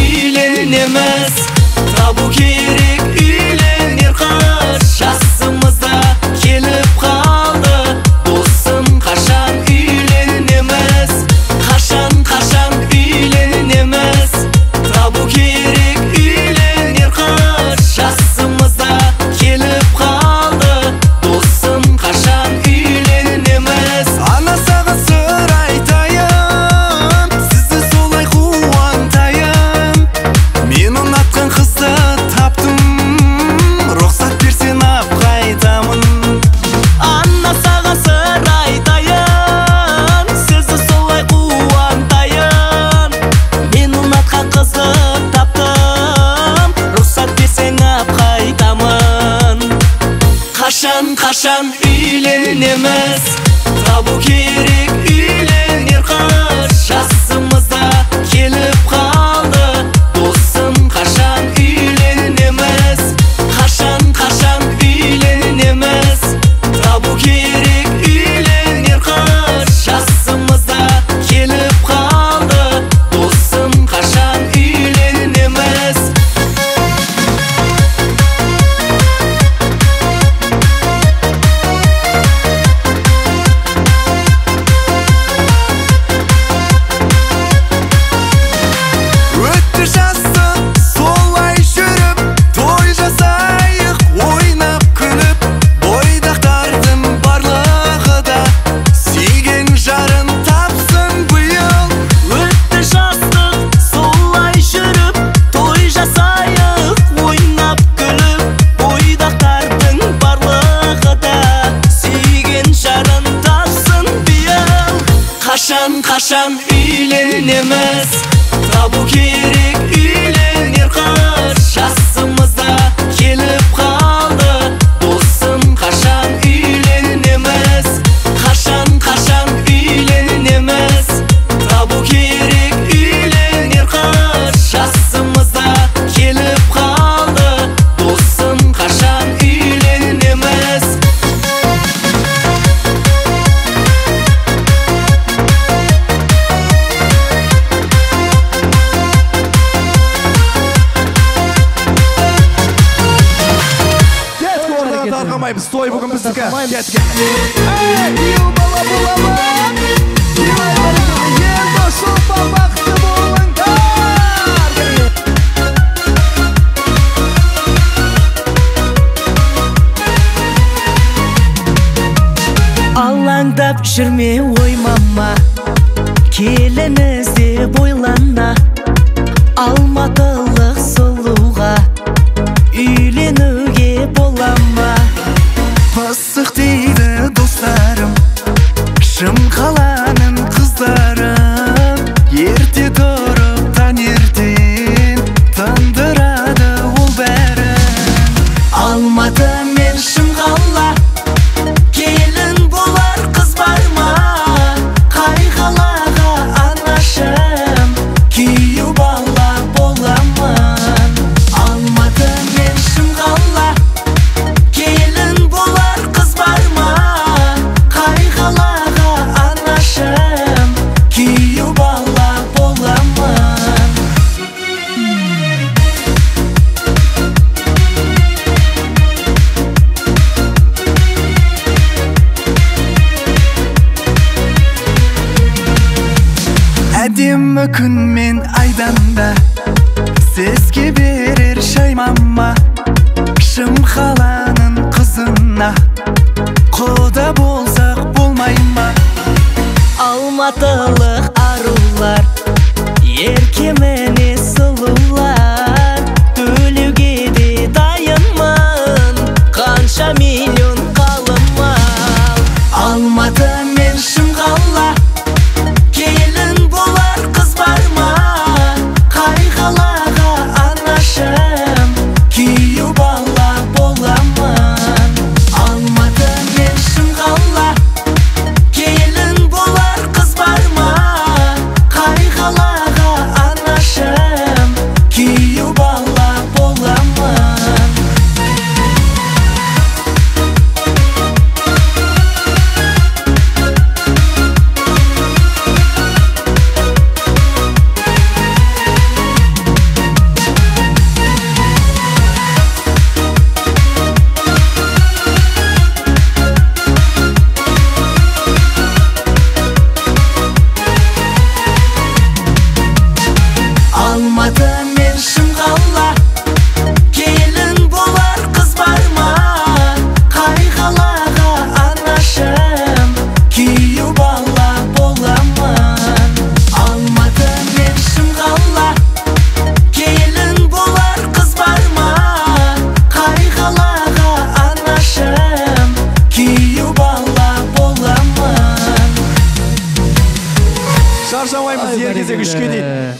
uylenемez. Табу керек үйленер қыз, жасымызда келіп қалды. Досым қашан үйленеміз, қашан үйленеміз. Табу керек үйленер қыз, жасымызда келіп қалды. Досым қашан үйленеміз. Ана саған сыр айтайын, сізді солай қуантайын. Мен ұнатқан қызды таптым, рұқсат берсең ап қайтамын. Ана саған сыр айтайын, сізді солай қуантайын. Мен ұнатқан қызды таптым, рұқсат берсең ап қайтамын. Қашан үйленеміз. Табу керек үйленер қыз, жасымызда келіп қалды. Досым қашан үйленеміз, қашан үйленеміз. Табу керек үйленер қыз, жасымызда келіп қалды. Досым қашан үйленеміз. Өтті жастық солай жүріп, той жасайық ойнап күліп. Бойдақтардың барлығы да сүйген жарын тапсын биыл. Өтті жастық солай жүріп, той жасайық ойнап күліп. Бойдақтардың барлығы да сүйген жарын тапсын биыл. Қашан үйленеміз. Табу керек үйленер қыз, жасымызда келіп қалды. Досым қашан үйленеміз, қашан үйленеміз. Табу керек үйленер қыз, жасымызда келіп қалды. Досым қашан үйленеміз. Кеткі орнынан тарқамаймыз, той бүгін біздікі. Кеткі. Ел бала боламын, ел досыма бақытты болыңдар. Алаңдап жүрме ой мама, келін іздеп ойлана. Алматылық сұлуға үйленуге бола ма? Пысық дейді достарым, шым қаланың қыздарым. Ерте тұрып таңертең тындырады ол бәрін. Алматы мен шым қала, келін болар қыз бар ма? Қай қалаға анашым, күйеу бала боламын. Алматы мен шым қала, келін болар қыз бар ма? Қай қалаға анашым, күйеу бала боламын. Әдемі күн мен айдан да сізге берер шаймама. Шым қаланың қызына құда болсақ болмай ма? Алматылық арулар, еркеміне сұлулар. Төлеуге де дайынмын, қанша миллион қалыма. Алматы мен шым қала, келін болар қыз бар ма? Қай Шаршамаймыз, ер кезек 3-ке дейін.